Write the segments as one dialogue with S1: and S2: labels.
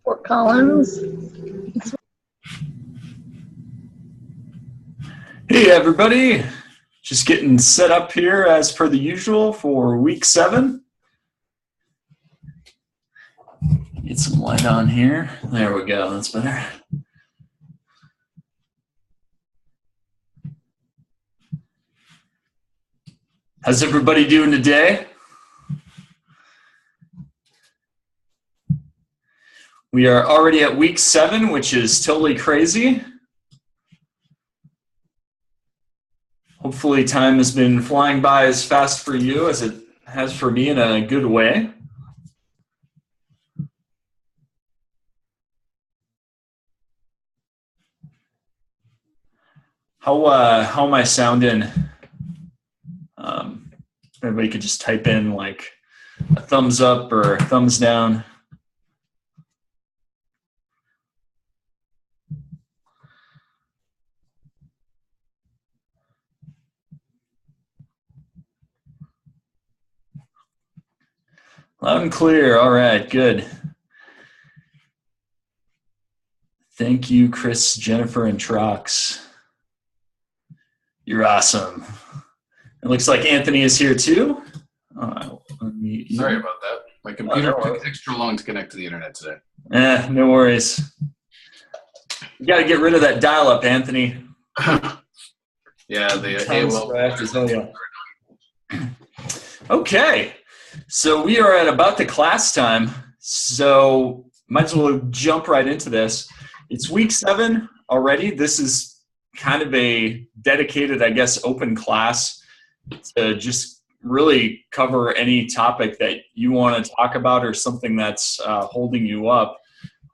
S1: Fort Collins.
S2: Hey everybody, just getting set up here as per the usual for week 7. Get some light on here. There we go, that's better. How's everybody doing today? We are already at week 7, which is totally crazy. Hopefully time has been flying by as fast for you as it has for me in a good way. How am I sounding? Everybody could just type in like a thumbs up or a thumbs down. Loud and clear. All right, good. Thank you, Chris, Jennifer, and Trox. You're awesome. It looks like Anthony is here too.
S3: Sorry about that. My computer took extra long to connect to the internet today.
S2: No worries. You got to get rid of that dial-up, Anthony.
S3: Yeah, the AOL.
S2: Okay, so we are at about the class time, so might as well jump right into this. It's week 7 already. This is kind of a dedicated, I guess, open class to just really cover any topic that you want to talk about or something that's holding you up.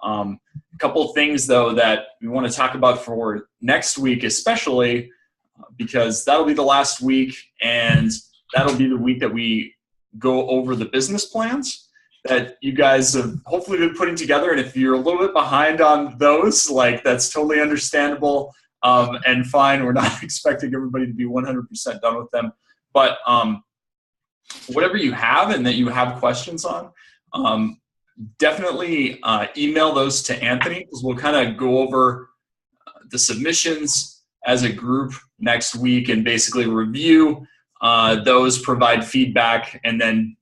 S2: A couple of things, though, that we want to talk about for next week, especially because that'll be the last week, and that'll be the week that we go over the business plans that you guys have hopefully been putting together. And if you're a little bit behind on those, like, that's totally understandable and fine. We're not expecting everybody to be 100% done with them. But whatever you have and that you have questions on, definitely email those to Anthony, because we'll kind of go over the submissions as a group next week and basically review those, provide feedback, and then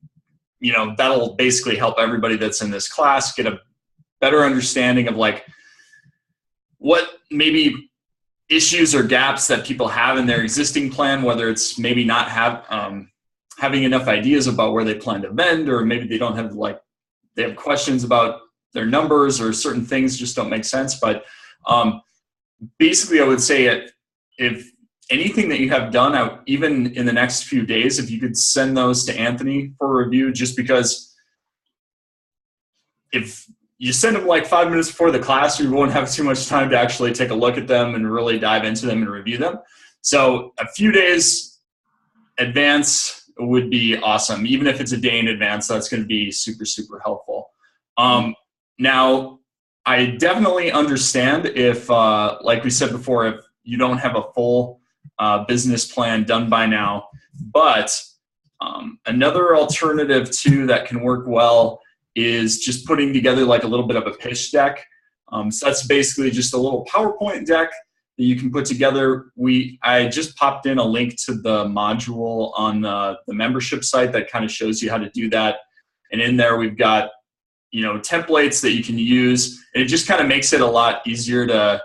S2: that'll basically help everybody that's in this class get a better understanding of like what maybe issues or gaps that people have in their existing plan, whether it's maybe not having enough ideas about where they plan to vend, or maybe they don't have they have questions about their numbers or certain things just don't make sense. But basically I would say if anything that you have done out even in the next few days, if you could send those to Anthony for review, just because if you send them like 5 minutes before the class, you won't have too much time to actually take a look at them and really dive into them and review them. So a few days advance would be awesome. Even if it's a day in advance, that's going to be super, super helpful. Now, I definitely understand if, like we said before, if you don't have a full business plan done by now. But another alternative too that can work well is just putting together like a little bit of a pitch deck. So that's basically just a little PowerPoint deck that you can put together. I just popped in a link to the module on the membership site that kind of shows you how to do that. And in there we've got templates that you can use, and it just kind of makes it a lot easier to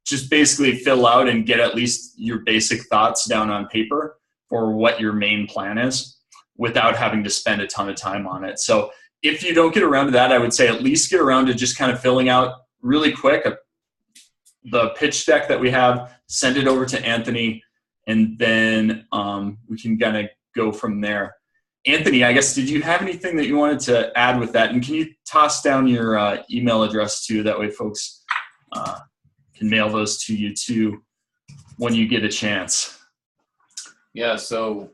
S2: just basically fill out and get at least your basic thoughts down on paper for what your main plan is without having to spend a ton of time on it. So if you don't get around to that, I would say at least get around to just kind of filling out really quick the pitch deck that we have, send it over to Anthony, and then we can kind of go from there. Anthony, I guess, did you have anything that you wanted to add with that? And can you toss down your email address too? That way folks can mail those to you too when you get a chance.
S3: Yeah, so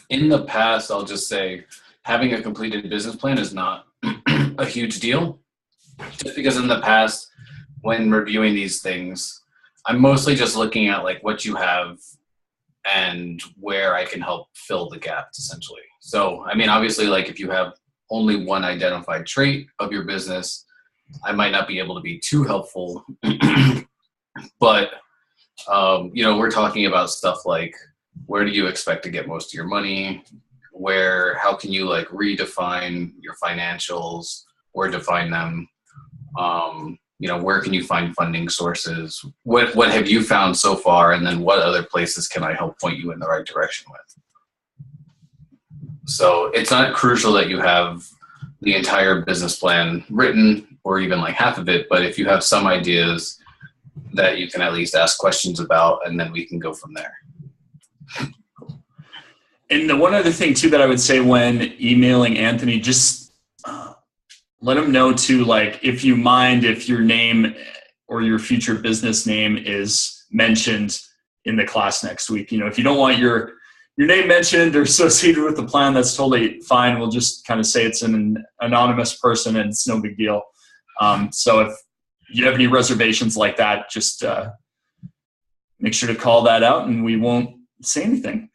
S3: in the past, I'll just say having a completed business plan is not a huge deal. Just because in the past, when reviewing these things, I'm mostly just looking at like what you have and where I can help fill the gaps essentially. So, I mean, obviously, like if you have only one identified trait of your business, I might not be able to be too helpful. But, we're talking about stuff like, where do you expect to get most of your money? How can you like redefine your financials or define them? Where can you find funding sources? What have you found so far? And then what other places can I help point you in the right direction with? So it's not crucial that you have the entire business plan written or even like half of it, but if you have some ideas that you can at least ask questions about, and then we can go from there.
S2: And the one other thing too that I would say when emailing Anthony, just let him know too, like if you mind if your name or your future business name is mentioned in the class next week. If you don't want your name mentioned or associated with the plan, that's totally fine. We'll just kind of say it's an anonymous person and it's no big deal. So if you have any reservations like that, just make sure to call that out and we won't say anything.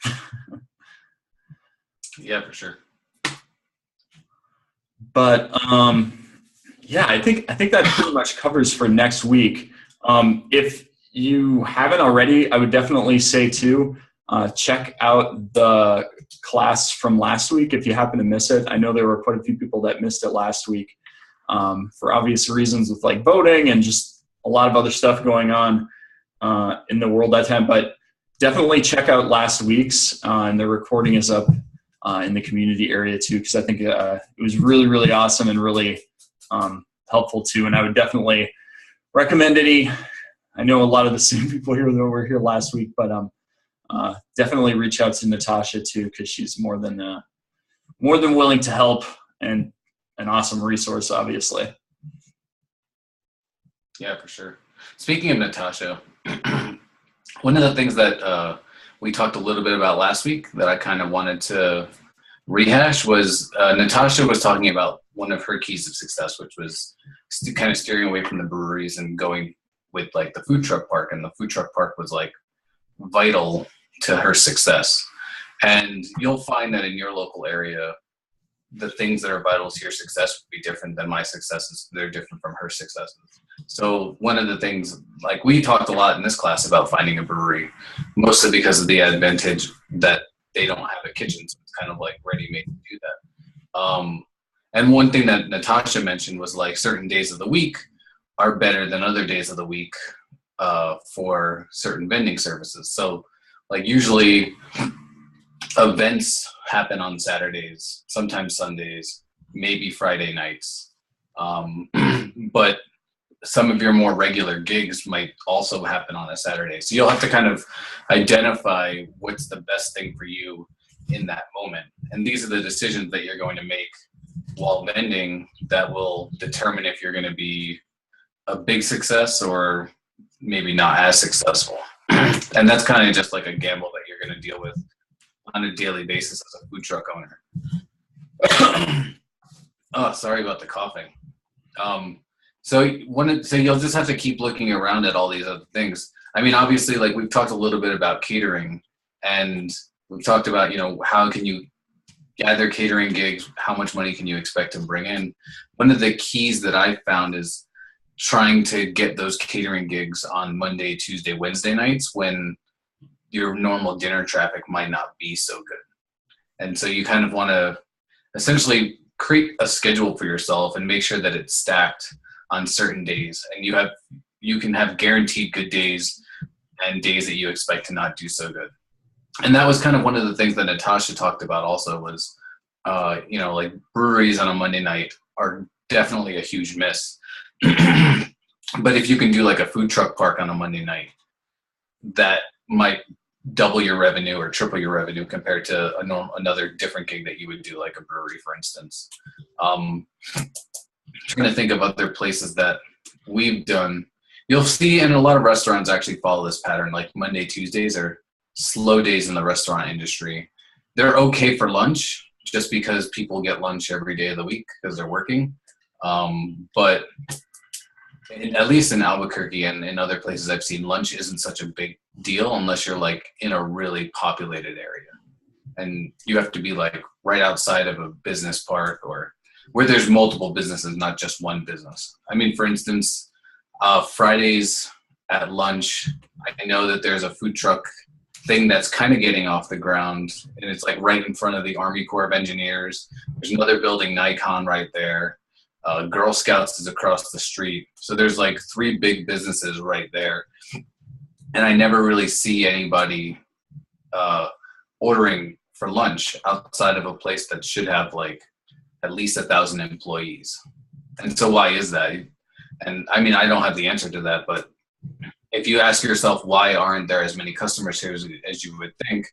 S3: Yeah, for sure.
S2: But I think that pretty much covers for next week. If you haven't already, I would definitely say too, check out the class from last week if you happen to miss it. I know there were quite a few people that missed it last week for obvious reasons with like voting and just a lot of other stuff going on in the world that time. But definitely check out last week's, and the recording is up in the community area too, because I think it was really, really awesome and really helpful too. And I would definitely recommend I know a lot of the same people here that were here last week, but definitely reach out to Natasha too, because she's more than willing to help and an awesome resource, obviously.
S3: Yeah, for sure. Speaking of Natasha, one of the things that we talked a little bit about last week that I kind of wanted to rehash was Natasha was talking about one of her keys of success, which was kind of steering away from the breweries and going with like the food truck park. And the food truck park was like vital to her success. And you'll find that in your local area, the things that are vital to your success would be different than my successes. They're different from her successes. So one of the things, like we talked a lot in this class about finding a brewery, mostly because of the advantage that they don't have a kitchen. So it's kind of like ready-made to do that. And one thing that Natasha mentioned was like certain days of the week are better than other days of the week for certain vending services. So like usually events happen on Saturdays, sometimes Sundays, maybe Friday nights. But some of your more regular gigs might also happen on a Saturday. So you'll have to kind of identify what's the best thing for you in that moment. And these are the decisions that you're going to make while vending that will determine if you're going to be a big success or maybe not as successful. And that's kind of just like a gamble that you're going to deal with on a daily basis as a food truck owner. Oh, sorry about the coughing. So you'll just have to keep looking around at all these other things. I mean, obviously, like we've talked a little bit about catering, and we've talked about, how can you gather catering gigs? How much money can you expect to bring in? One of the keys that I found is trying to get those catering gigs on Monday, Tuesday, Wednesday nights when your normal dinner traffic might not be so good. And so you kind of want to essentially create a schedule for yourself and make sure that it's stacked on certain days. And you can have guaranteed good days and days that you expect to not do so good. And that was kind of one of the things that Natasha talked about also was, like breweries on a Monday night are definitely a huge miss. But if you can do like a food truck park on a Monday night, that might double your revenue or triple your revenue compared to another different gig that you would do, like a brewery, for instance. Trying to think of other places that we've done. You'll see, and a lot of restaurants actually follow this pattern, like Monday, Tuesdays are slow days in the restaurant industry. They're okay for lunch just because people get lunch every day of the week because they're working. But at least in Albuquerque and in other places I've seen, lunch isn't such a big deal unless you're like in a really populated area. And you have to be like right outside of a business park or where there's multiple businesses, not just one business. I mean, for instance, Fridays at lunch, I know that there's a food truck thing that's kind of getting off the ground, and it's like right in front of the Army Corps of Engineers. There's another building, Nikon, right there. Girl Scouts is across the street. So there's like 3 big businesses right there. And I never really see anybody ordering for lunch outside of a place that should have like at least 1,000 employees. And so why is that? And I mean, I don't have the answer to that, but if you ask yourself why aren't there as many customers here as you would think,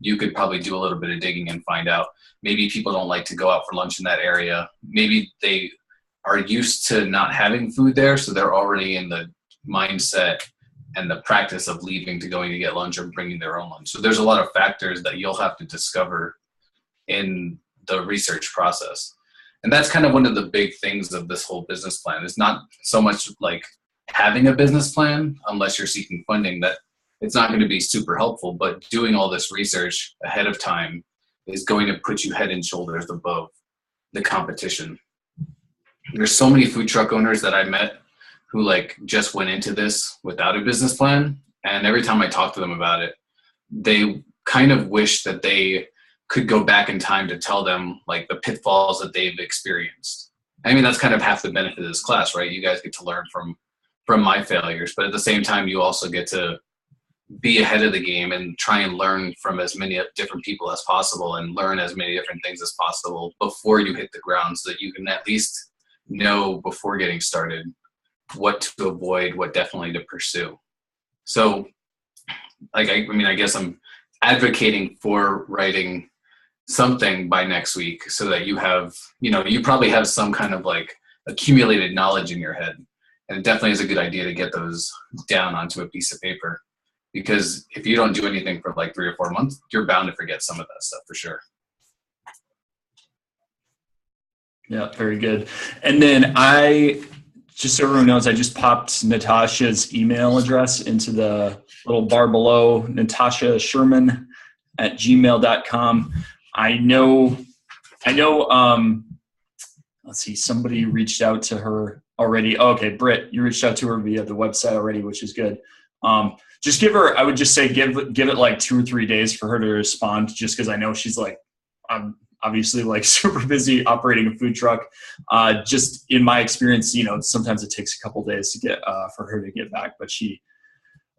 S3: you could probably do a little bit of digging and find out. Maybe people don't like to go out for lunch in that area. Maybe they are used to not having food there, so they're already in the mindset and the practice of leaving to going to get lunch or bringing their own lunch. So there's a lot of factors that you'll have to discover in the research process. And that's kind of one of the big things of this whole business plan. It's not so much like having a business plan, unless you're seeking funding, that it's not going to be super helpful, but doing all this research ahead of time is going to put you head and shoulders above the competition. There's so many food truck owners that I met who like just went into this without a business plan. And every time I talk to them about it, they kind of wish that they could go back in time to tell them like the pitfalls that they've experienced. I mean, that's kind of half the benefit of this class, right? You guys get to learn from my failures, but at the same time, you also get to be ahead of the game and try and learn from as many different people as possible and learn as many different things as possible before you hit the ground, so that you can at least know before getting started what to avoid, what definitely to pursue. So like, I mean, I guess I'm advocating for writing something by next week so that you have, you probably have some kind of like accumulated knowledge in your head. And it definitely is a good idea to get those down onto a piece of paper, because if you don't do anything for like 3 or 4 months, you're bound to forget some of that stuff for sure.
S2: Yeah, very good. And then just so everyone knows, I just popped Natasha's email address into the little bar below, natashasherman@gmail.com. I know, let's see, somebody reached out to her already. Oh, okay, Britt, you reached out to her via the website already, which is good. Just give her, I would just say give it like 2 or 3 days for her to respond, just because I know she's like, obviously like super busy operating a food truck. Just in my experience, sometimes it takes a couple days to get for her to get back, but she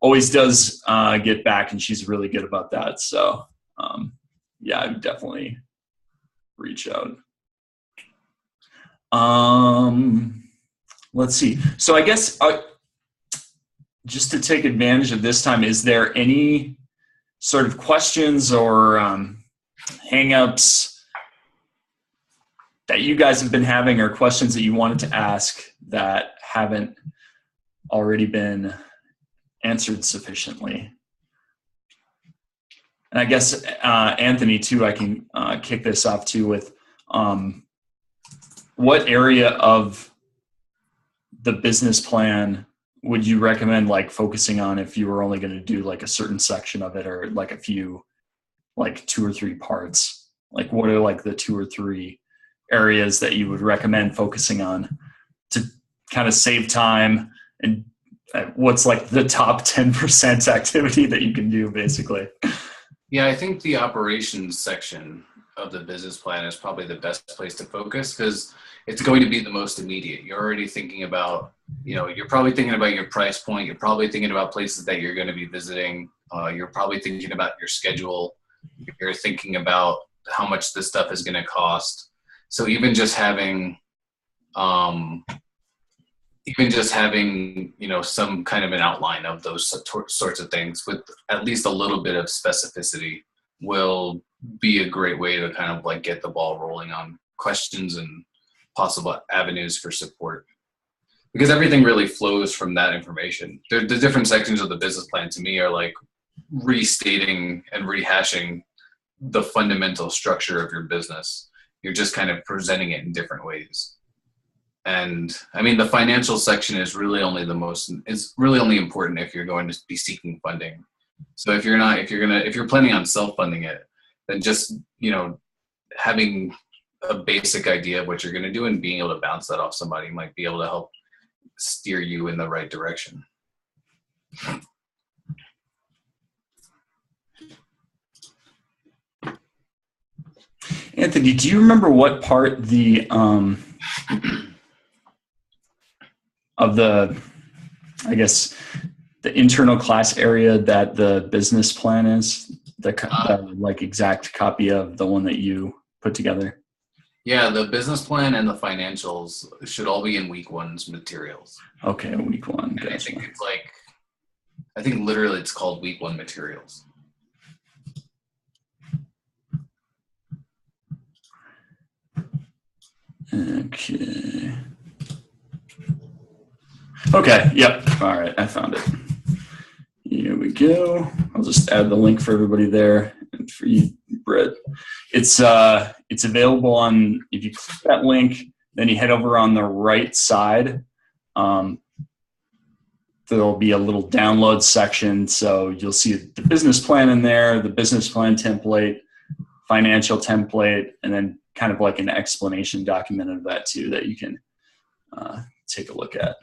S2: always does get back, and she's really good about that. So yeah, I would definitely reach out. Let's see. So I guess just to take advantage of this time, is there any sort of questions or hang-ups that you guys have been having, or questions that you wanted to ask that haven't already been answered sufficiently? And I guess, Anthony, too, I can kick this off too with what area of the business plan would you recommend like focusing on if you were only going to do like a certain section of it, or like a few, like 2 or 3 parts? Like what are like the 2 or 3 areas that you would recommend focusing on to kind of save time, and what's like the top 10% activity that you can do basically?
S3: Yeah, I think the operations section of the business plan is probably the best place to focus, because it's going to be the most immediate. You're already thinking about, you're probably thinking about your price point. You're probably thinking about places that you're going to be visiting. You're probably thinking about your schedule. You're thinking about how much this stuff is going to cost. So even just having, some kind of an outline of those sorts of things with at least a little bit of specificity will be a great way to kind of like get the ball rolling on questions and possible avenues for support, because everything really flows from that information. The different sections of the business plan to me are like restating and rehashing the fundamental structure of your business. You're just kind of presenting it in different ways. And I mean, the financial section is really only important if you're going to be seeking funding. So if you're planning on self-funding it, then just, having a basic idea of what you're going to do, and being able to bounce that off somebody might be able to help steer you in the right direction.
S2: Anthony, do you remember what part the of the, I guess, the internal class area that the business plan is? The like exact copy of the one that you put together?
S3: Yeah, the business plan and the financials should all be in week one's materials.
S2: Okay, week one. Gotcha.
S3: I think literally it's called week one materials.
S2: Okay. Okay, yep. All right, I found it. Here we go. I'll just add the link for everybody there and for you, Brett. It's available on, if you click that link, then you head over on the right side. There'll be a little download section. So you'll see the business plan in there, the business plan template, financial template, and then kind of like an explanation document of that too that you can take a look at.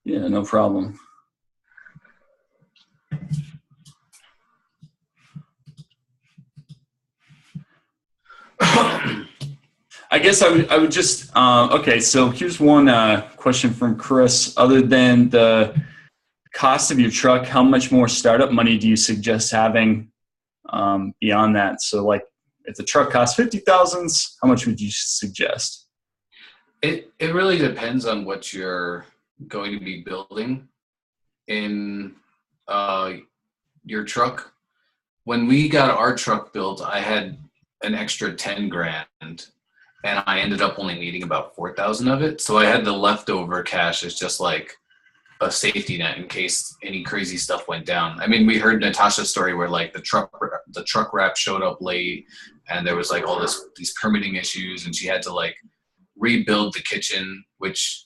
S2: Yeah, no problem. I guess I would just, okay, so here's one question from Chris. Other than the cost of your truck, how much more startup money do you suggest having beyond that? So like if the truck costs $50,000, how much would you suggest?
S3: It really depends on what you're going to be building in your truck. When we got our truck built, I had an extra 10 grand and I ended up only needing about 4,000 of it. So I had the leftover cash as just like a safety net in case any crazy stuff went down. I mean, we heard Natasha's story where like the truck wrap showed up late and there was like all these permitting issues and she had to like rebuild the kitchen, which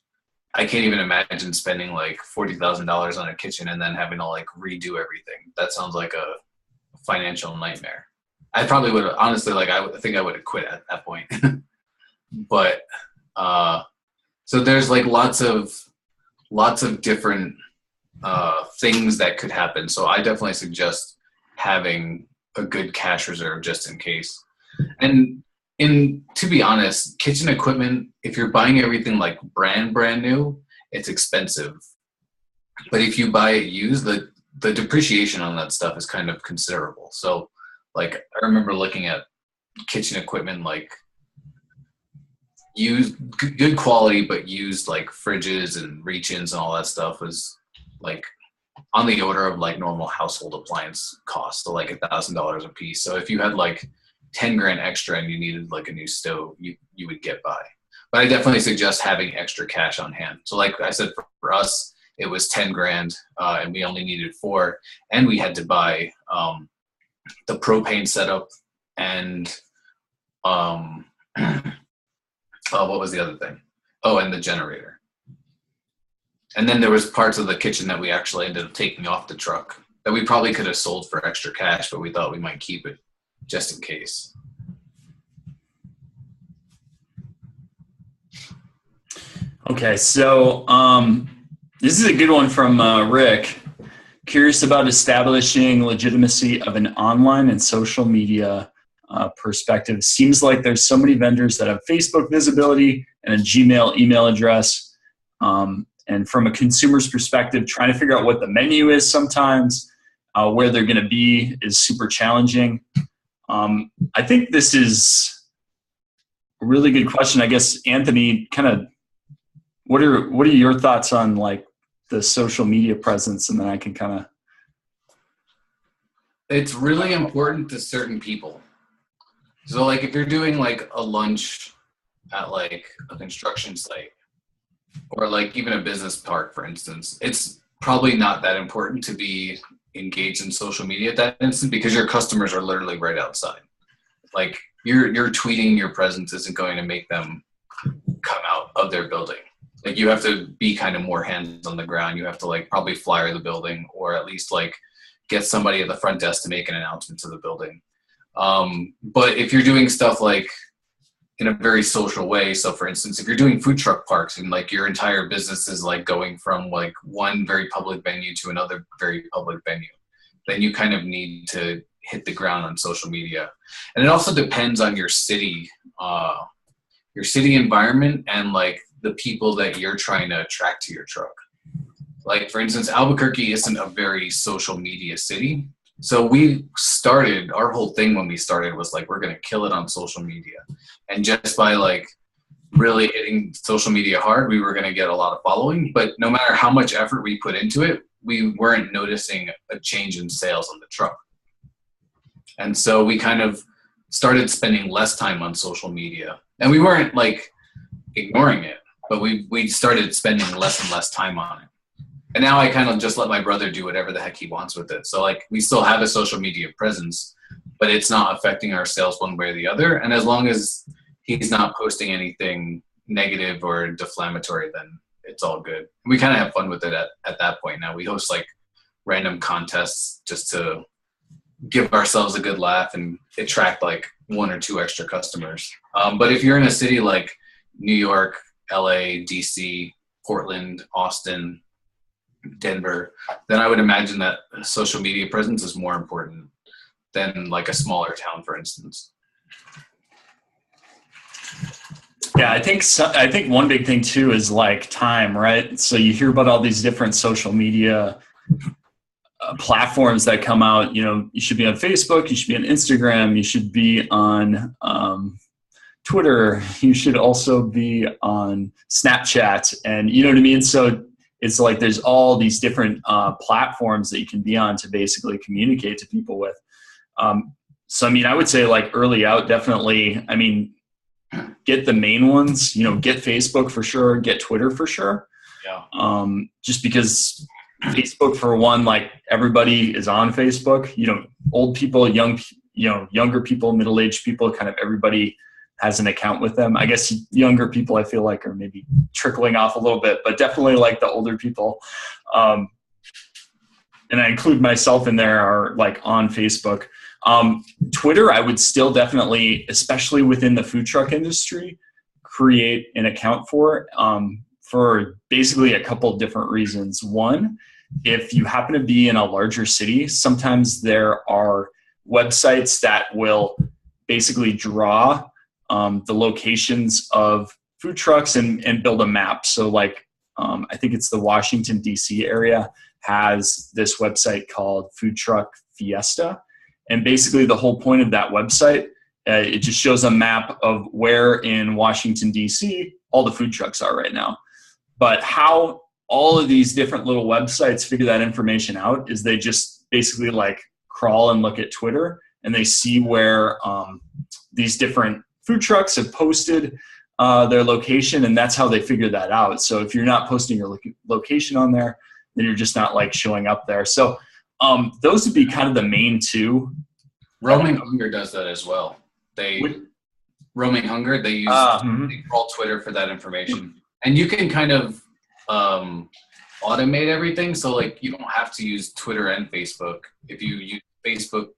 S3: I can't even imagine spending like $40,000 on a kitchen and then having to like redo everything. That sounds like a financial nightmare. I probably would have, honestly, like I think I would have quit at that point. But so there's like lots of different things that could happen. So I definitely suggest having a good cash reserve just in case. And to be honest, kitchen equipment, if you're buying everything like brand new, it's expensive. But if you buy it used, the depreciation on that stuff is kind of considerable. So like I remember looking at kitchen equipment, like used good quality, but used like fridges and reach-ins and all that stuff was like on the order of like normal household appliance cost, so like $1,000 a piece. So if you had like 10 grand extra and you needed like a new stove, you would get by. But I definitely suggest having extra cash on hand. So like I said, for us, it was 10 grand and we only needed 4, and we had to buy the propane setup and what was the other thing? Oh, and the generator. And then there was parts of the kitchen that we actually ended up taking off the truck that we probably could have sold for extra cash, but we thought we might keep it just in case.
S2: Okay, so this is a good one from Rick. Curious about establishing legitimacy of an online and social media perspective. Seems like there's so many vendors that have Facebook visibility and a Gmail email address. And from a consumer's perspective, trying to figure out what the menu is sometimes, where they're going to be is super challenging. I think this is a really good question. I guess, Anthony, kind of, what are your thoughts on like the social media presence? And then I can kind of.
S3: It's really important to certain people. So like if you're doing like a lunch at like a construction site or like even a business park, for instance, it's probably not that important to be engaged in social media at that instant because your customers are literally right outside. Like you're tweeting your presence isn't going to make them come out of their building. Like you have to be kind of more hands on the ground. You have to like probably flyer the building or at least like get somebody at the front desk to make an announcement to the building. But if you're doing stuff like in a very social way. So for instance, if you're doing food truck parks and like your entire business is like going from like one very public venue to another very public venue, then you kind of need to hit the ground on social media. And it also depends on your city environment and like the people that you're trying to attract to your truck. Like for instance, Albuquerque isn't a very social media city. So our whole thing when we started was like, we're going to kill it on social media. And just by like really hitting social media hard, we were going to get a lot of following. But no matter how much effort we put into it, we weren't noticing a change in sales on the truck. And so we kind of started spending less time on social media. And we weren't like ignoring it, but we started spending less and less time on it. And now I kind of just let my brother do whatever the heck he wants with it. So like we still have a social media presence, but it's not affecting our sales one way or the other. And as long as he's not posting anything negative or deflammatory, then it's all good. We kind of have fun with it at that point now. We host like random contests just to give ourselves a good laugh and attract like 1 or 2 extra customers. But if you're in a city like New York, LA, DC, Portland, Austin, Denver, then I would imagine that social media presence is more important than like a smaller town, for instance.
S2: Yeah, I think one big thing too is like time, right? So you hear about all these different social media platforms that come out. You know, you should be on Facebook, you should be on Instagram, you should be on Twitter, you should also be on Snapchat, and you know what I mean? So it's like there's all these different platforms that you can be on to basically communicate to people with. So, I mean, I would say like early out, definitely, I mean, get the main ones, you know, get Facebook for sure, get Twitter for sure.
S3: Yeah.
S2: Just because Facebook, for one, like everybody is on Facebook, you know, old people, younger people, middle-aged people, kind of everybody has an account with them. I guess younger people, I feel like, are maybe trickling off a little bit, but definitely like the older people. And I include myself in there, are like on Facebook. Twitter, I would still definitely, especially within the food truck industry, create an account for basically a couple different reasons. One, if you happen to be in a larger city, sometimes there are websites that will basically draw the locations of food trucks and build a map. So like, I think it's the Washington, D.C. area has this website called Food Truck Fiesta. And basically the whole point of that website, it just shows a map of where in Washington, D.C. all the food trucks are right now. But how all of these different little websites figure that information out is they just basically like crawl and look at Twitter, and they see where these different food trucks have posted their location, and that's how they figure that out. So if you're not posting your location on there, then you're just not like showing up there. So those would be kind of the main two.
S3: Roaming Hunger does that as well. Roaming Hunger, they crawl Twitter for that information. And you can kind of automate everything. So like you don't have to use Twitter and Facebook. If you use Facebook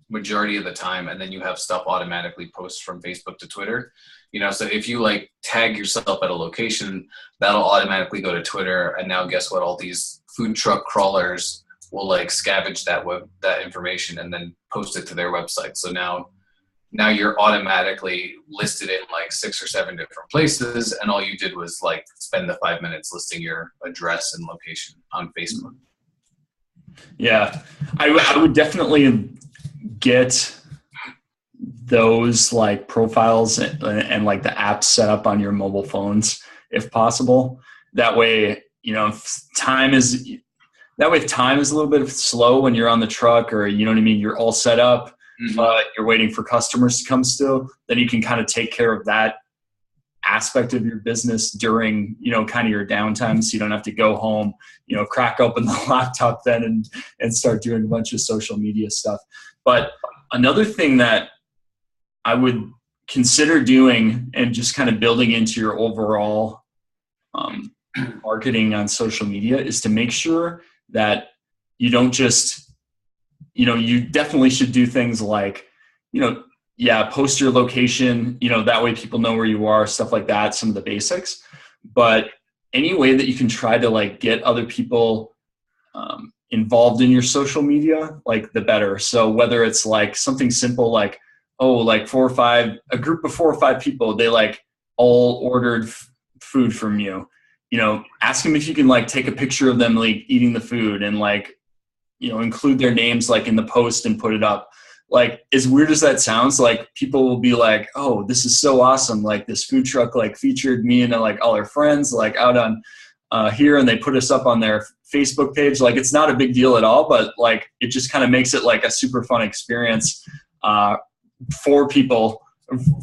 S3: majority of the time, and then you have stuff automatically post from Facebook to Twitter, you know, so if you like tag yourself at a location, that'll automatically go to Twitter. And now guess what? All these food truck crawlers will like scavenge that information and then post it to their website. So now you're automatically listed in like 6 or 7 different places, and all you did was like spend the 5 minutes listing your address and location on Facebook.
S2: Yeah, I would definitely get those like profiles and like the apps set up on your mobile phones if possible. That way, you know, if time is a little bit slow when you're on the truck, or you know what I mean, you're all set up, you're waiting for customers to come still, then you can kind of take care of that aspect of your business during, you know, kind of your downtime, so you don't have to go home, you know, crack open the laptop then and start doing a bunch of social media stuff. But another thing that I would consider doing and just kind of building into your overall marketing on social media is to make sure that you don't just, you know, you definitely should do things like, you know, yeah, post your location, that way people know where you are, stuff like that, some of the basics. But any way that you can try to like get other people involved in your social media, like the better. So whether it's like something simple like, oh, like a group of 4 or 5 people, they like all ordered food from you, ask them if you can like take a picture of them like eating the food and like, include their names like in the post and put it up. Like, as weird as that sounds, like people will be like, oh, this is so awesome. Like this food truck like featured me and like all our friends like out on here, and they put us up on their Facebook page. Like, it's not a big deal at all, but like it just kind of makes it like a super fun experience for people,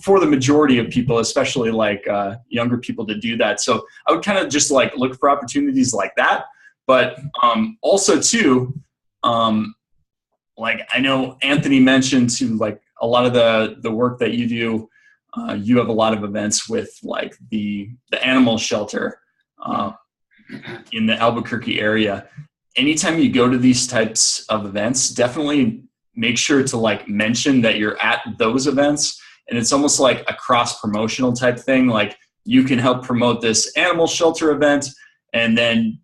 S2: for the majority of people, especially like younger people, to do that. So I would kind of just like look for opportunities like that. But also too, like I know Anthony mentioned too, like a lot of the work that you do, you have a lot of events with like the animal shelter in the Albuquerque area. Anytime you go to these types of events, definitely make sure to like mention that you're at those events. And it's almost like a cross promotional type thing. Like you can help promote this animal shelter event. And then,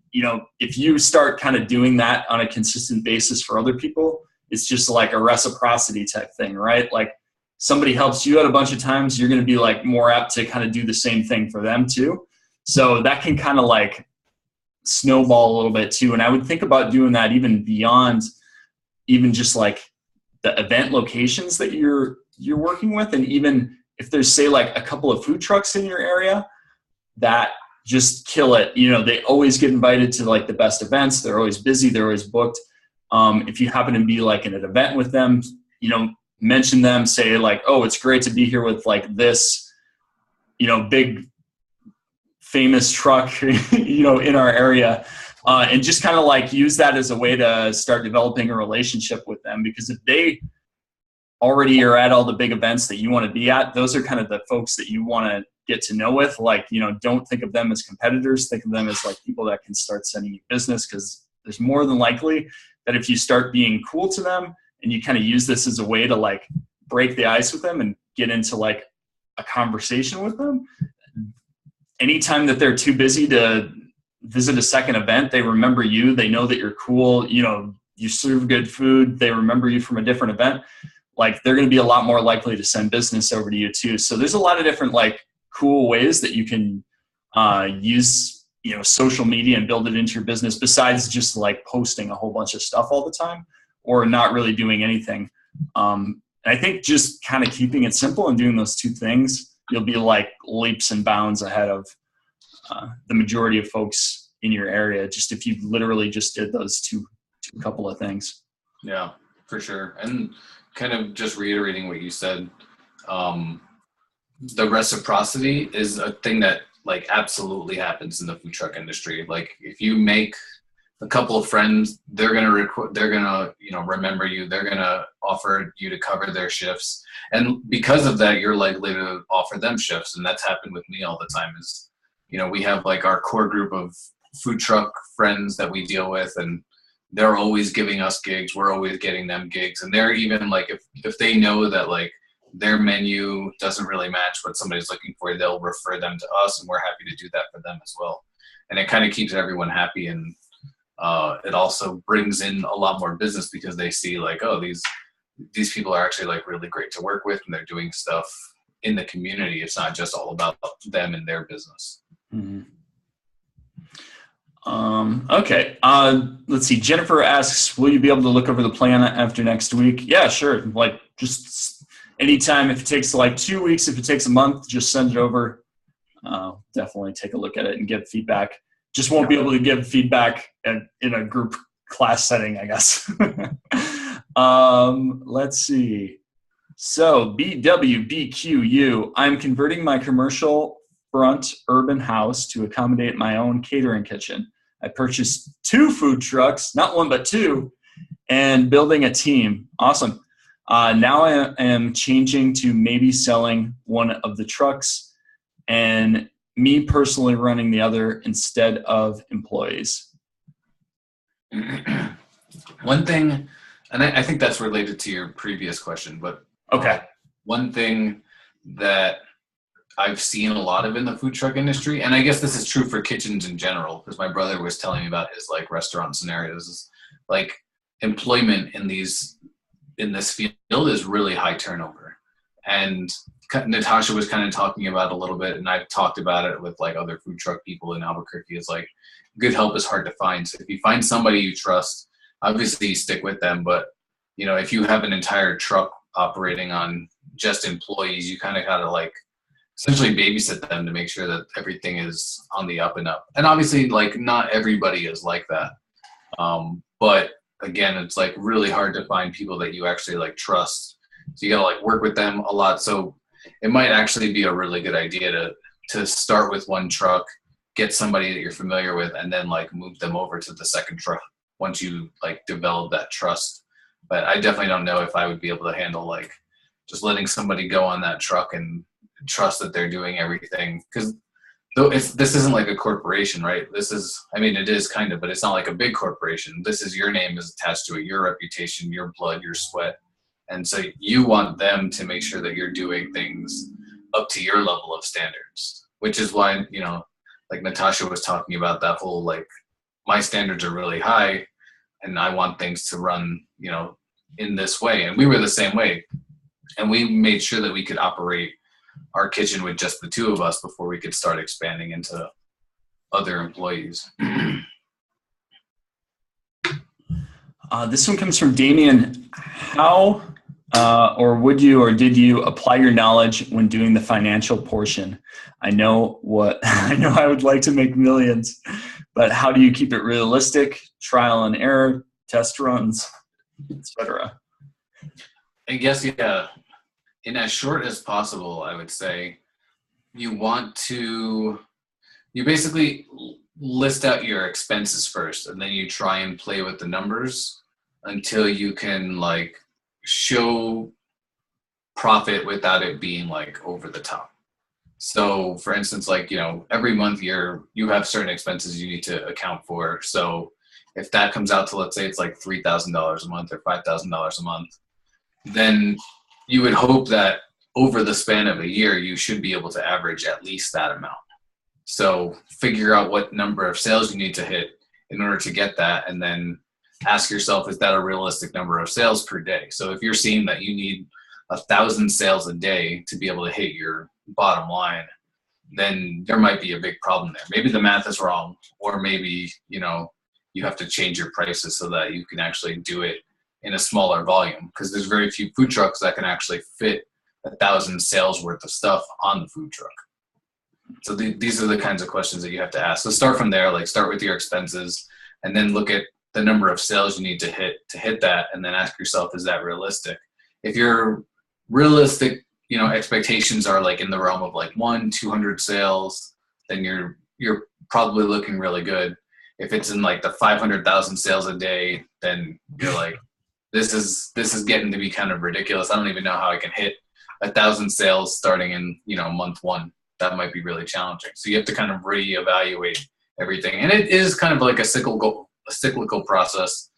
S2: if you start kind of doing that on a consistent basis for other people, it's just like a reciprocity type thing, right? Like somebody helps you out a bunch of times, you're going to be like more apt to kind of do the same thing for them too. So that can kind of like snowball a little bit too. And I would think about doing that even beyond even just like the event locations that you're working with. And even if there's say like a couple of food trucks in your area that just kill it, they always get invited to like the best events. They're always busy. They're always booked. If you happen to be like in an event with them, mention them, say like, oh, it's great to be here with like this, big famous truck, in our area. And just kind of like use that as a way to start developing a relationship with them. Because if they already are at all the big events that you want to be at, those are kind of the folks that you want to get to know with. Like, don't think of them as competitors. Think of them as like people that can start sending you business, because there's more than likely that if you start being cool to them and you kind of use this as a way to like break the ice with them and get into like a conversation with them, anytime that they're too busy to visit a second event, they remember you. They know that you're cool. You serve good food. They remember you from a different event. Like they're going to be a lot more likely to send business over to you too. So there's a lot of different like cool ways that you can use, social media and build it into your business, besides just like posting a whole bunch of stuff all the time or not really doing anything. And I think just kind of keeping it simple and doing those two things, you'll be like leaps and bounds ahead of the majority of folks in your area. Just if you literally just did those two couple of things.
S3: Yeah, for sure. And kind of just reiterating what you said, the reciprocity is a thing that like absolutely happens in the food truck industry. Like if you make a couple of friends, they're gonna remember you. They're gonna offer you to cover their shifts, and because of that, you're likely to offer them shifts. And that's happened with me all the time. Is we have like our core group of food truck friends that we deal with, and they're always giving us gigs. We're always getting them gigs, and they're even like if they know that like their menu doesn't really match what somebody's looking for, they'll refer them to us, and we're happy to do that for them as well. And it kind of keeps everyone happy, and it also brings in a lot more business because they see like, oh, these people are actually like really great to work with, and they're doing stuff in the community. It's not just all about them and their business.
S2: Mm-hmm. Okay. Let's see. Jennifer asks, will you be able to look over the plan after next week? Yeah, sure. Like just anytime. If it takes like 2 weeks, if it takes a month, just send it over. Definitely take a look at it and give feedback. Just won't be able to give feedback in a group class setting, I guess. Let's see. So BWBQU, I'm converting my commercial front urban house to accommodate my own catering kitchen. I purchased 2 food trucks, not 1, but 2, and building a team. Awesome. Now I am changing to maybe selling one of the trucks and me personally running the other instead of employees.
S3: One thing, and I think that's related to your previous question, but
S2: okay.
S3: one thing that I've seen a lot of in the food truck industry, and I guess this is true for kitchens in general, because my brother was telling me about his like restaurant scenarios, is like employment in this field is really high turnover. And Natasha was kind of talking about it a little bit, and I've talked about it with like other food truck people in Albuquerque. It's like good help is hard to find. So if you find somebody you trust, obviously you stick with them. But you know, if you have an entire truck operating on just employees, you kind of got to like essentially babysit them to make sure that everything is on the up and up. And obviously, like not everybody is like that. But again, it's like really hard to find people that you actually like trust. So you got to like work with them a lot. So it might actually be a really good idea to start with one truck, get somebody that you're familiar with, and then like move them over to the second truck once you like develop that trust. But I definitely don't know if I would be able to handle like just letting somebody go on that truck and trust that they're doing everything. Because this isn't like a corporation, right? This is, I mean, it is kind of, but it's not like a big corporation. This is your name is attached to it, your reputation, your blood, your sweat. And so you want them to make sure that you're doing things up to your level of standards, which is why, you know, like Natasha was talking about that whole, like, my standards are really high and I want things to run, you know, in this way. And we were the same way. And we made sure that we could operate our kitchen with just the two of us before we could start expanding into other employees.
S2: This one comes from Damien. How or would you or did you apply your knowledge when doing the financial portion? I know I would like to make millions, but how do you keep it realistic? Trial and error, test runs, etc.
S3: I guess, yeah, in as short as possible, I would say you basically list out your expenses first, and then you try and play with the numbers until you can like show profit without it being like over the top. So for instance, like, you know, every month you have certain expenses you need to account for. So if that comes out to, let's say it's like $3,000 a month or $5,000 a month, then you would hope that over the span of a year, you should be able to average at least that amount. So figure out what number of sales you need to hit in order to get that, and then ask yourself, is that a realistic number of sales per day? So if you're seeing that you need 1,000 sales a day to be able to hit your bottom line, then there might be a big problem there. Maybe the math is wrong, or maybe, you know, you have to change your prices so that you can actually do it in a smaller volume, because there's very few food trucks that can actually fit 1,000 sales worth of stuff on the food truck. So these are the kinds of questions that you have to ask. So start from there, like start with your expenses, and then look at the number of sales you need to hit that, and then ask yourself, is that realistic? If your realistic, you know, expectations are like in the realm of like 100-200 sales, then you're probably looking really good. If it's in like the 500,000 sales a day, then you're like, this is getting to be kind of ridiculous. I don't even know how I can hit 1,000 sales starting in, you know, month one. That might be really challenging. So you have to kind of reevaluate everything, and it is kind of like a cyclical process,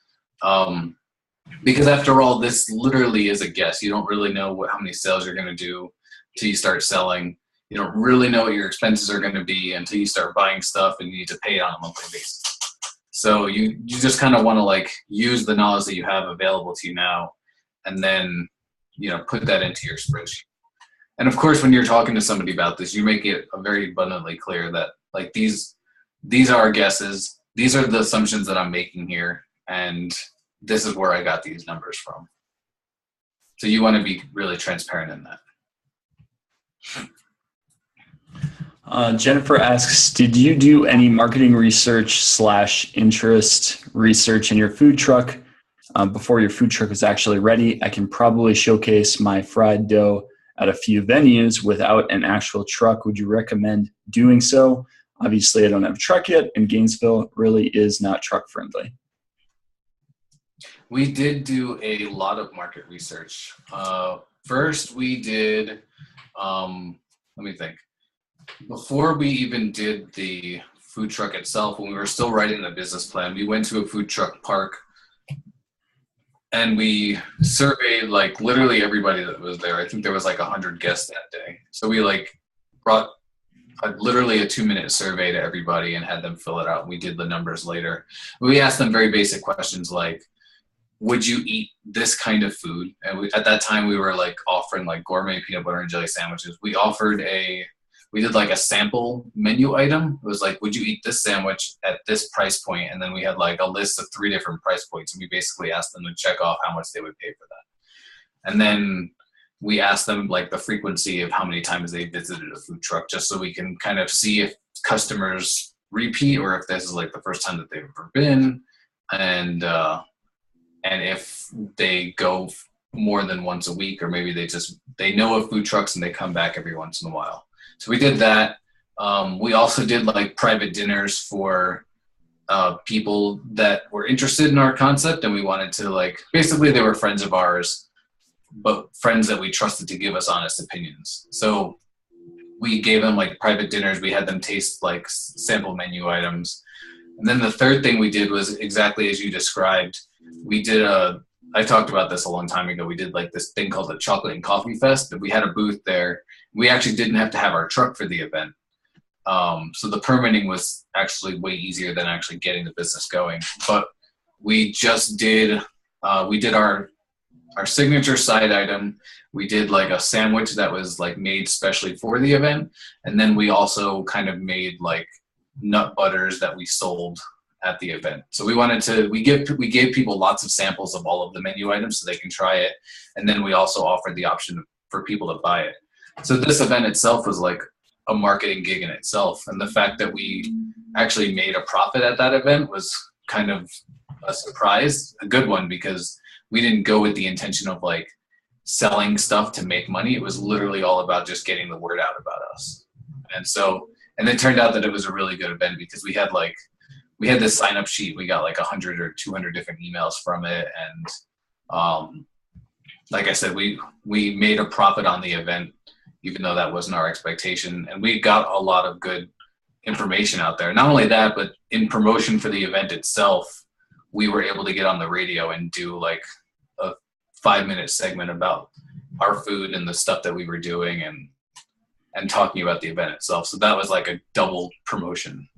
S3: because after all, this literally is a guess. You don't really know how many sales you're going to do until you start selling. You don't really know what your expenses are going to be until you start buying stuff and you need to pay it on a monthly basis. So you just kind of want to like use the knowledge that you have available to you now, and then, you know, put that into your spreadsheet. And of course, when you're talking to somebody about this, you make it very abundantly clear that like these are our guesses. These are the assumptions that I'm making here, and this is where I got these numbers from. So you want to be really transparent in that.
S2: Jennifer asks, did you do any marketing research / interest research in your food truck before your food truck was actually ready? I can probably showcase my fried dough at a few venues without an actual truck. Would you recommend doing so? Obviously, I don't have a truck yet, and Gainesville really is not truck friendly.
S3: We did do a lot of market research. First, we did, let me think. Before we even did the food truck itself, when we were still writing the business plan, we went to a food truck park and we surveyed like literally everybody that was there. I think there was like 100 guests that day. So we like brought literally a 2-minute survey to everybody and had them fill it out. We did the numbers later. We asked them very basic questions like, would you eat this kind of food? And at that time we were like offering like gourmet peanut butter and jelly sandwiches. We did like a sample menu item. It was like, would you eat this sandwich at this price point? And then we had like a list of 3 different price points. And we basically asked them to check off how much they would pay for that. And then we asked them like the frequency of how many times they visited a food truck, just so we can kind of see if customers repeat or if this is like the first time that they've ever been. And if they go more than once a week, or maybe they know of food trucks and they come back every once in a while. So we did that. We also did like private dinners for people that were interested in our concept, and we wanted to like, basically they were friends of ours, but friends that we trusted to give us honest opinions. So we gave them like private dinners. We had them taste like sample menu items. And then the third thing we did was exactly as you described. I talked about this a long time ago. We did like this thing called the Chocolate and Coffee Fest, and we had a booth there. We actually didn't have to have our truck for the event. So the permitting was actually way easier than actually getting the business going. But we just did, we did our signature side item. We did like a sandwich that was like made specially for the event. And then we also kind of made like nut butters that we sold at the event. So we gave people lots of samples of all of the menu items so they can try it. And then we also offered the option for people to buy it. So this event itself was like a marketing gig in itself. And the fact that we actually made a profit at that event was kind of a surprise, a good one, because we didn't go with the intention of like selling stuff to make money. It was literally all about just getting the word out about us. And it turned out that it was a really good event because we had this sign up sheet. We got like 100 or 200 different emails from it. And like I said, we made a profit on the event, even though that wasn't our expectation. And we got a lot of good information out there. Not only that, but in promotion for the event itself, we were able to get on the radio and do like a 5-minute segment about our food and the stuff that we were doing and talking about the event itself. So that was like a double promotion.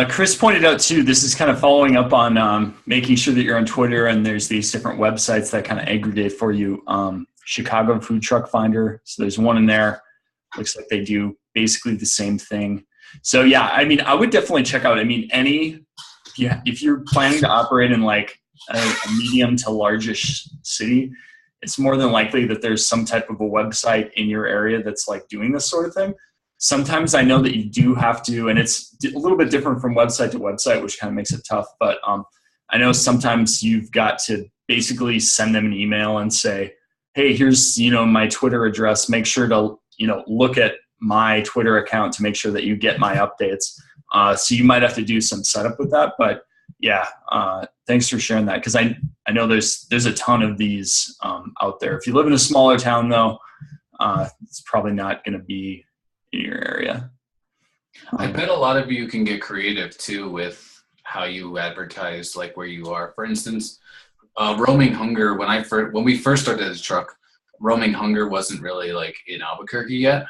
S2: Chris pointed out too, this is kind of following up on making sure that you're on Twitter, and there's these different websites that kind of aggregate for you. Chicago Food Truck Finder. So there's one in there. Looks like they do basically the same thing. So yeah, I mean, I would definitely check out, if you're planning to operate in like a medium to largish city, it's more than likely that there's some type of a website in your area that's like doing this sort of thing. Sometimes I know that you do have to, and it's a little bit different from website to website, which kind of makes it tough. But I know sometimes you've got to basically send them an email and say, hey, here's, my Twitter address. Make sure to, look at my Twitter account to make sure that you get my updates. So you might have to do some setup with that. But yeah, thanks for sharing that. Because I know there's a ton of these out there. If you live in a smaller town, though, it's probably not going to be in your area.
S3: I bet a lot of you can get creative too with how you advertise, like where you are. For instance, Roaming Hunger, when we first started the truck, Roaming Hunger wasn't really like in Albuquerque yet.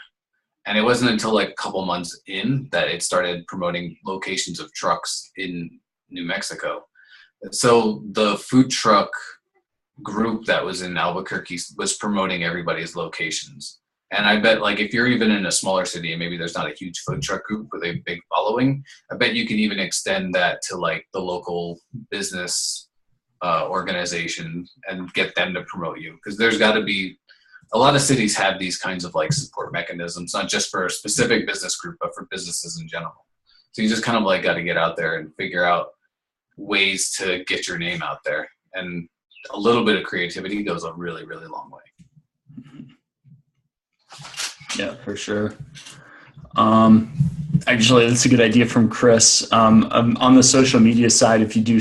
S3: And it wasn't until like a couple months in that it started promoting locations of trucks in New Mexico. So the food truck group that was in Albuquerque was promoting everybody's locations. And I bet like if you're even in a smaller city and maybe there's not a huge food truck group with a big following, I bet you can even extend that to like the local business organization and get them to promote you. Because there's got to be, a lot of cities have these kinds of like support mechanisms, not just for a specific business group, but for businesses in general. So you just kind of like got to get out there and figure out ways to get your name out there. And a little bit of creativity goes a really, really long way.
S2: Yeah, for sure. Actually, that's a good idea from Chris. On the social media side, if you do,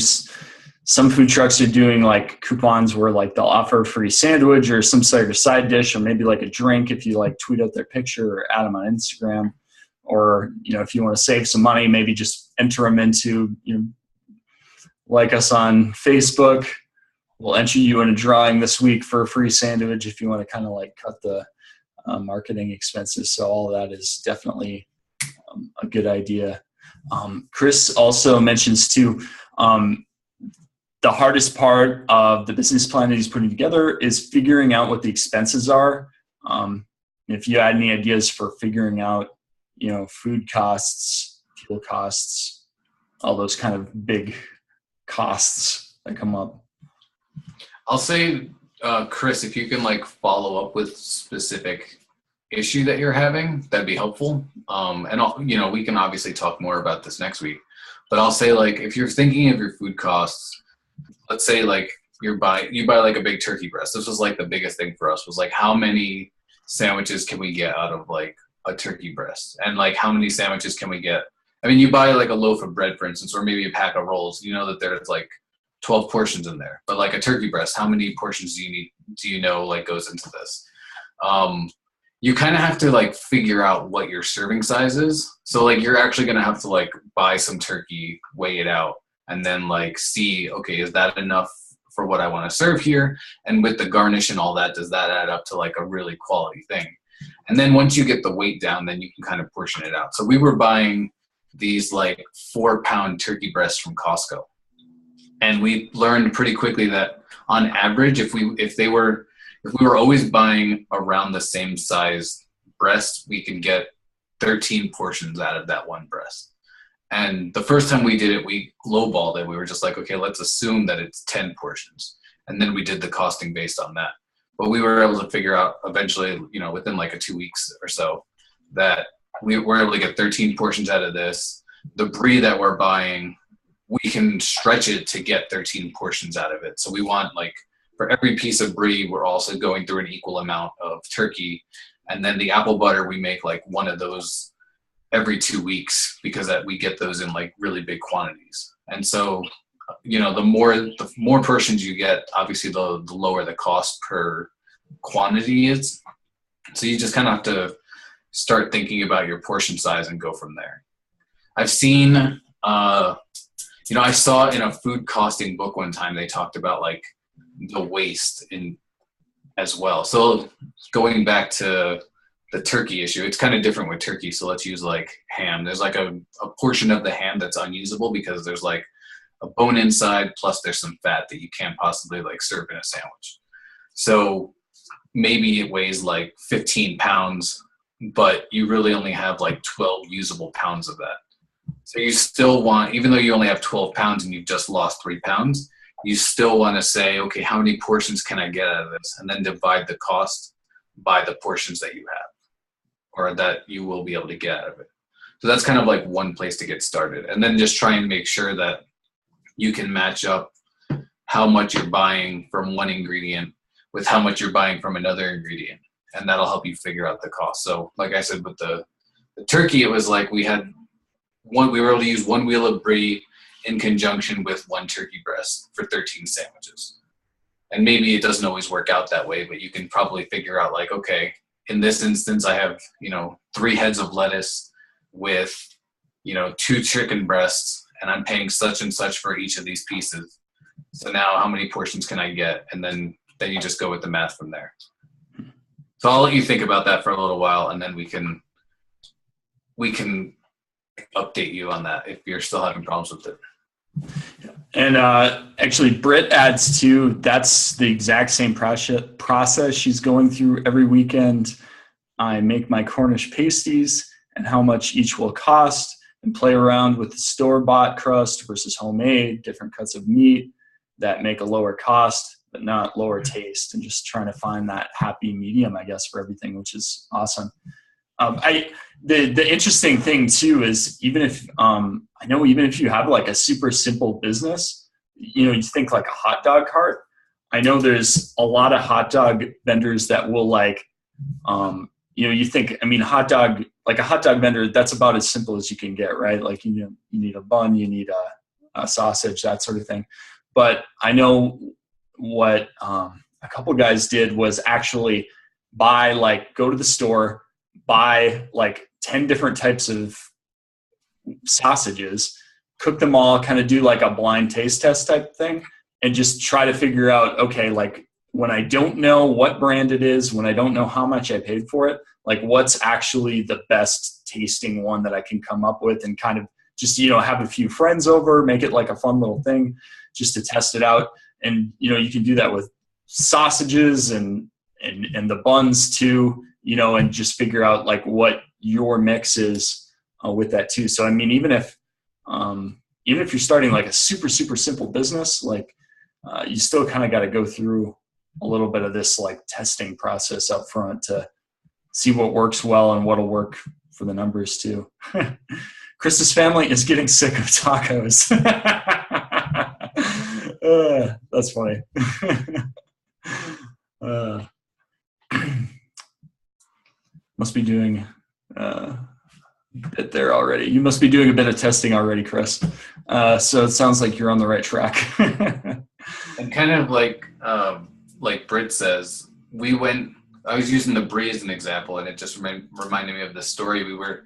S2: some food trucks are doing like coupons where like they'll offer a free sandwich or some sort of side dish, or maybe like a drink if you like tweet out their picture or add them on Instagram. Or, if you want to save some money, maybe just enter them into, like us on Facebook. We'll enter you in a drawing this week for a free sandwich if you want to kind of like cut the marketing expenses. So all of that is definitely a good idea. Chris also mentions too, the hardest part of the business plan that he's putting together is figuring out what the expenses are. If you had any ideas for figuring out, food costs, fuel costs, all those kind of big costs that come up.
S3: I'll say, Chris, if you can like follow up with specific issue that you're having, that'd be helpful. And we can obviously talk more about this next week, but I'll say like, if you're thinking of your food costs, let's say like you buy like a big turkey breast. This was like the biggest thing for us was like, how many sandwiches can we get out of like a turkey breast? And like, how many sandwiches can we get? I mean, you buy like a loaf of bread, for instance, or maybe a pack of rolls, that there's like 12 portions in there, but like a turkey breast, how many portions do you know like goes into this? You kind of have to like figure out what your serving size is. So like, you're actually going to have to like buy some turkey, weigh it out, and then like see, okay, is that enough for what I want to serve here? And with the garnish and all that, does that add up to like a really quality thing? And then once you get the weight down, then you can kind of portion it out. So we were buying these like 4-pound turkey breasts from Costco. And we learned pretty quickly that on average, if we were always buying around the same size breast, we could get 13 portions out of that one breast. And the first time we did it, we lowballed it. We were just like, okay, let's assume that it's 10 portions. And then we did the costing based on that. But we were able to figure out eventually, within like 2 weeks or so, that we were able to get 13 portions out of this. The brie that we're buying, we can stretch it to get 13 portions out of it. So we want like, for every piece of brie, we're also going through an equal amount of turkey. And then the apple butter, we make like one of those every 2 weeks because we get those in like really big quantities. And so, the more portions you get, obviously the lower the cost per quantity is. So you just kind of have to start thinking about your portion size and go from there. I've seen, I saw in a food costing book one time, they talked about like the waste as well. So going back to the turkey issue, it's kind of different with turkey. So let's use like ham. There's like a portion of the ham that's unusable because there's like a bone inside, plus there's some fat that you can't possibly like serve in a sandwich. So maybe it weighs like 15 pounds, but you really only have like 12 usable pounds of that. So you still want, even though you only have 12 pounds and you've just lost 3 pounds, you still want to say, okay, how many portions can I get out of this? And then divide the cost by the portions that you have or that you will be able to get out of it. So that's kind of like one place to get started. And then just try and make sure that you can match up how much you're buying from one ingredient with how much you're buying from another ingredient. And that'll help you figure out the cost. So like I said, with the turkey, it was like we were able to use 1 wheel of brie in conjunction with 1 turkey breast for 13 sandwiches. And maybe it doesn't always work out that way, but you can probably figure out like, okay, in this instance, I have, 3 heads of lettuce with, 2 chicken breasts, and I'm paying such and such for each of these pieces. So now how many portions can I get? And then you just go with the math from there. So I'll let you think about that for a little while, and then we can update you on that if you're still having problems with it.
S2: And actually, Britt adds too, that's the exact same process she's going through every weekend. I make my Cornish pasties and how much each will cost and play around with the store-bought crust versus homemade, different cuts of meat that make a lower cost but not lower taste, and just trying to find that happy medium, I guess, for everything, which is awesome. The interesting thing too is even if you have like a super simple business, you think like a hot dog cart. I know there's a lot of hot dog vendors that will like, you think, hot dog vendor, that's about as simple as you can get, right? Like, you need a bun, you need a sausage, that sort of thing. But I know what a couple guys did was actually go to the store, buy like 10 different types of sausages, cook them all, kind of do like a blind taste test type thing, and just try to figure out, okay, like when I don't know what brand it is, when I don't know how much I paid for it, like what's actually the best tasting one that I can come up with, and kind of just, have a few friends over, make it like a fun little thing just to test it out. And, you can do that with sausages and the buns too, and just figure out like what your mix is with that too. So, I mean, even if you're starting like a super, super simple business, like you still kind of got to go through a little bit of this like testing process up front to see what works well and what'll work for the numbers too. Chris's family is getting sick of tacos. That's funny. Must be doing a bit there already. You must be doing a bit of testing already, Chris. So it sounds like you're on the right track.
S3: And kind of like Britt says, I was using the Brie as an example, and it just reminded me of this story. We were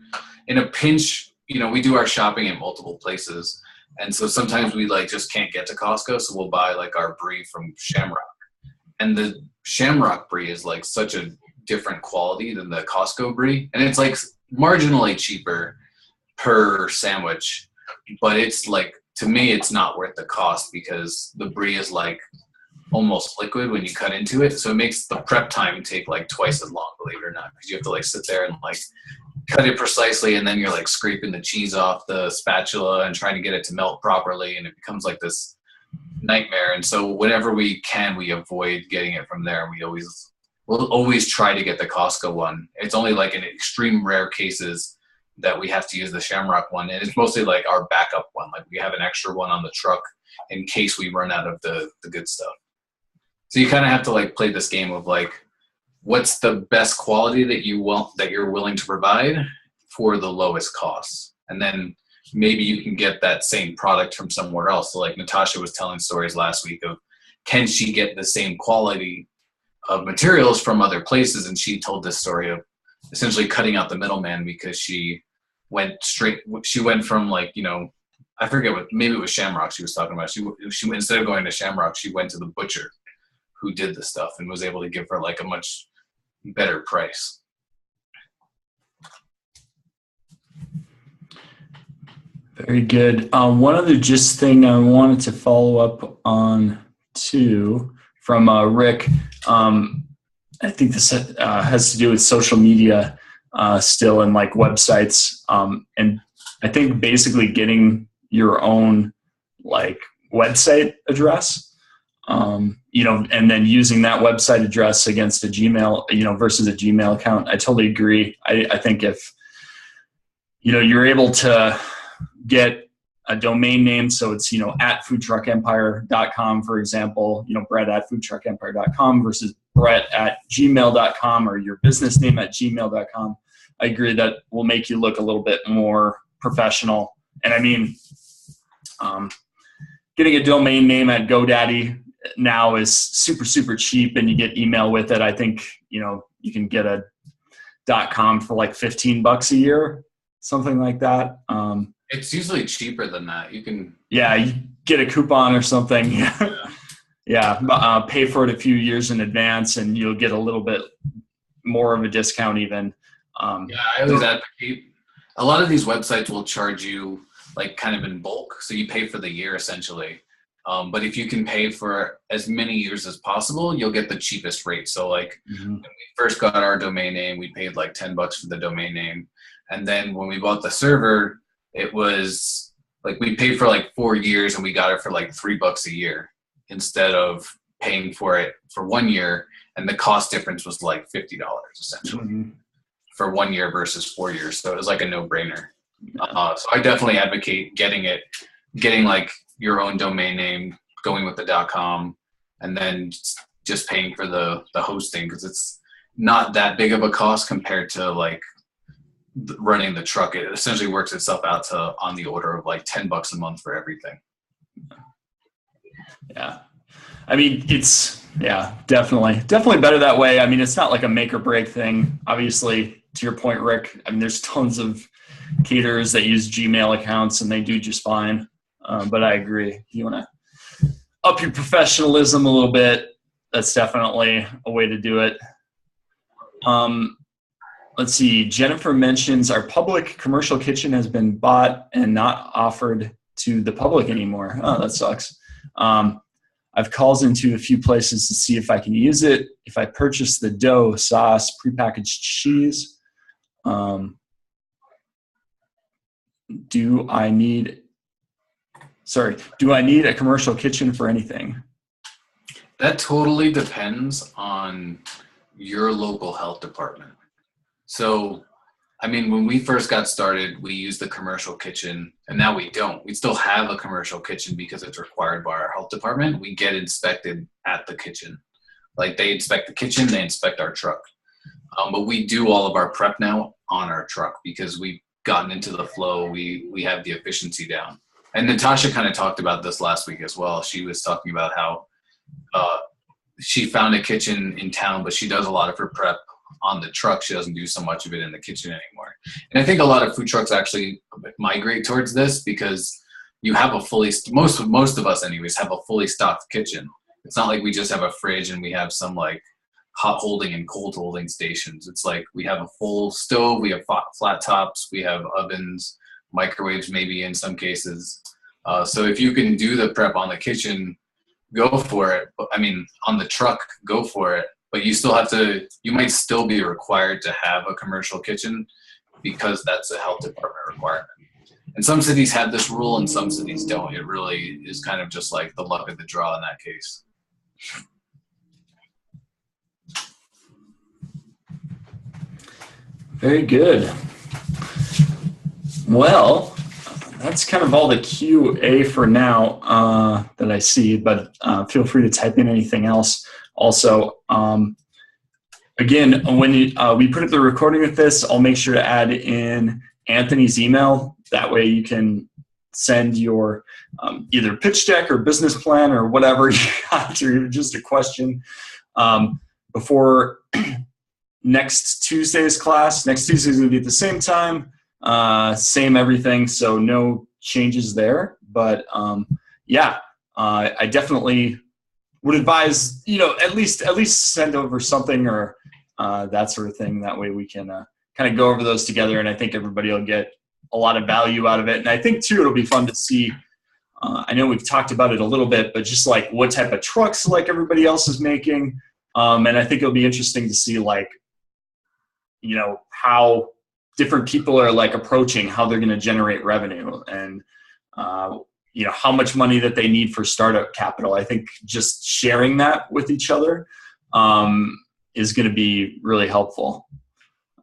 S3: in a pinch. We do our shopping in multiple places. And so sometimes we like just can't get to Costco. So we'll buy like our Brie from Shamrock. And the Shamrock Brie is like such a different quality than the Costco Brie. And it's like marginally cheaper per sandwich. But it's like, to me, it's not worth the cost, because the Brie is like almost liquid when you cut into it. So it makes the prep time take like twice as long, believe it or not, because you have to like sit there and like cut it precisely, and then you're like scraping the cheese off the spatula and trying to get it to melt properly, and it becomes like this nightmare. And so whenever we can, we avoid getting it from there. We'll always try to get the Costco one. It's only like in extreme rare cases that we have to use the Shamrock one, and it's mostly like our backup one. Like we have an extra one on the truck in case we run out of the good stuff. So you kind of have to like play this game of like, what's the best quality that you're willing to provide for the lowest costs? And then maybe you can get that same product from somewhere else. So like Natasha was telling stories last week of, can she get the same quality of materials from other places? And she told this story of essentially cutting out the middleman, because she went from like, I forget maybe it was Shamrock she was talking about. She instead of going to Shamrock, she went to the butcher who did the stuff and was able to give her like a much better price.
S2: Very good. One other just thing I wanted to follow up on too from Rick. I think this has to do with social media still, and like websites. And I think basically getting your own like website address. And then using that website address against a Gmail, versus a Gmail account. I totally agree. I think if, you're able to get a domain name, so it's, at foodtruckempire.com, for example, Brett at foodtruckempire.com versus Brett at gmail.com, or your business name at gmail.com. I agree that will make you look a little bit more professional. And I mean, getting a domain name at GoDaddy now is super, super cheap, and you get email with it. I think, you can get a .com for like $15 a year, something like that.
S3: It's usually cheaper than that. You
S2: get a coupon or something. Yeah. Pay for it a few years in advance, and you'll get a little bit more of a discount even.
S3: I always advocate. A lot of these websites will charge you like kind of in bulk. So you pay for the year essentially. But if you can pay for as many years as possible, you'll get the cheapest rate. So like when we first got our domain name, we paid like $10 for the domain name. And then when we bought the server, it was like we paid for like 4 years, and we got it for like $3 a year instead of paying for it for 1 year. And the cost difference was like $50 essentially for 1 year versus 4 years. So it was like a no-brainer. So I definitely advocate getting like your own domain name, going with the .com, and then just paying for the hosting, because it's not that big of a cost compared to like running the truck. It essentially works itself out to on the order of like $10 a month for everything.
S2: Yeah. I mean, it's definitely better that way. I mean, it's not like a make or break thing. Obviously, to your point, Rick, I mean, there's tons of caterers that use Gmail accounts and they do just fine. But I agree. If you want to up your professionalism a little bit, that's definitely a way to do it. Let's see. Jennifer mentions our public commercial kitchen has been bought and not offered to the public anymore. Oh, that sucks. I've called into a few places to see if I can use it. If I purchase the dough, sauce, prepackaged cheese, do I need a commercial kitchen for anything?
S3: That totally depends on your local health department. So, I mean, when we first got started, we used the commercial kitchen, and now we don't. We still have a commercial kitchen because it's required by our health department. We get inspected at the kitchen. Like, they inspect the kitchen, they inspect our truck. But we do all of our prep now on our truck because we've gotten into the flow. We have the efficiency down. And Natasha kind of talked about this last week as well. She was talking about how she found a kitchen in town, but she does a lot of her prep on the truck. She doesn't do so much of it in the kitchen anymore. And I think a lot of food trucks actually migrate towards this because you have a most of us anyways have a fully stocked kitchen. It's not like we just have a fridge and we have some like hot holding and cold holding stations. It's like we have a full stove, we have flat tops, we have ovens, microwaves maybe in some cases. So if you can do the prep on the kitchen, go for it. I mean, on the truck, go for it. But you might still be required to have a commercial kitchen because that's a health department requirement. And some cities have this rule and some cities don't. It really is kind of just like the luck of the draw in that case.
S2: Very good. Well, that's kind of all the QA for now that I see, but feel free to type in anything else. Also, again, when we put up the recording of this, I'll make sure to add in Anthony's email. That way you can send your either pitch deck or business plan or whatever you got, or even just a question before next Tuesday's class. Next Tuesday is going to be at the same time, same everything, so no changes there. But I definitely would advise, at least send over something or that sort of thing. That way we can kind of go over those together, and I think everybody will get a lot of value out of it. And I think too, it'll be fun to see. I know we've talked about it a little bit, but just like what type of trucks like everybody else is making, and I think it'll be interesting to see like, how different people are like approaching how they're going to generate revenue and how much money that they need for startup capital. I think just sharing that with each other is going to be really helpful.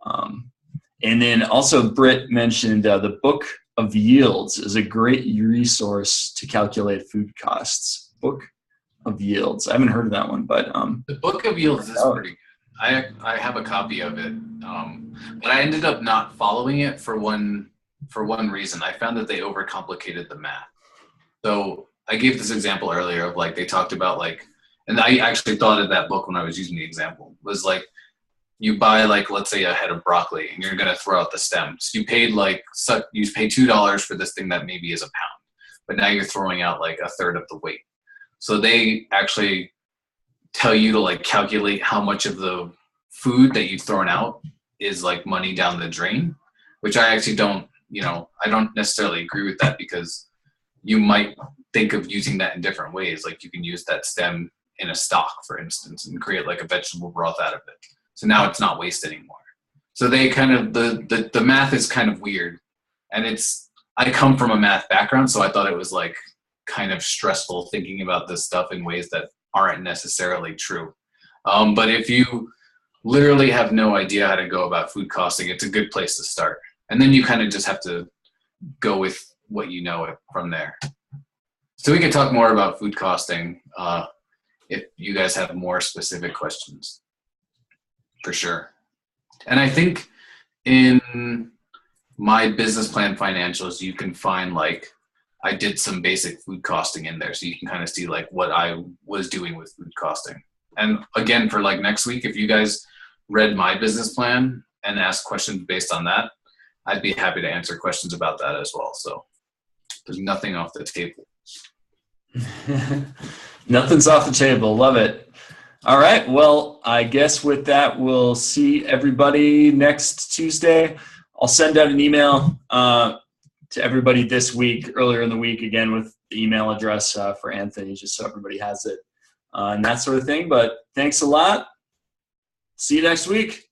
S2: And then also Britt mentioned the Book of Yields is a great resource to calculate food costs. Book of Yields. I haven't heard of that one, but
S3: the Book of Yields is pretty good. I have a copy of it, but I ended up not following it for one reason. I found that they overcomplicated the math. So I gave this example earlier of like they talked about like, and I actually thought of that book when I was using the example, was like you buy like, let's say a head of broccoli and you're going to throw out the stems. You pay $2 for this thing that maybe is a pound, but now you're throwing out like a third of the weight. So they actually tell you to like calculate how much of the food that you've thrown out is like money down the drain, which I actually don't necessarily agree with that, because you might think of using that in different ways. Like you can use that stem in a stock, for instance, and create like a vegetable broth out of it. So now it's not waste anymore. So they kind of, the math is kind of weird. And I come from a math background, so I thought it was like kind of stressful thinking about this stuff in ways that aren't necessarily true. But if you literally have no idea how to go about food costing, it's a good place to start. And then you kind of just have to go with what you know from there. So we can talk more about food costing if you guys have more specific questions, for sure. And I think in my business plan financials, you can find like, I did some basic food costing in there, so you can kind of see like what I was doing with food costing. And again, for like next week, if you guys read my business plan and asked questions based on that, I'd be happy to answer questions about that as well. So there's nothing off the table.
S2: Nothing's off the table. Love it. All right. Well, I guess with that, we'll see everybody next Tuesday. I'll send out an email to everybody this week, earlier in the week, again, with the email address for Anthony, just so everybody has it and that sort of thing. But thanks a lot. See you next week.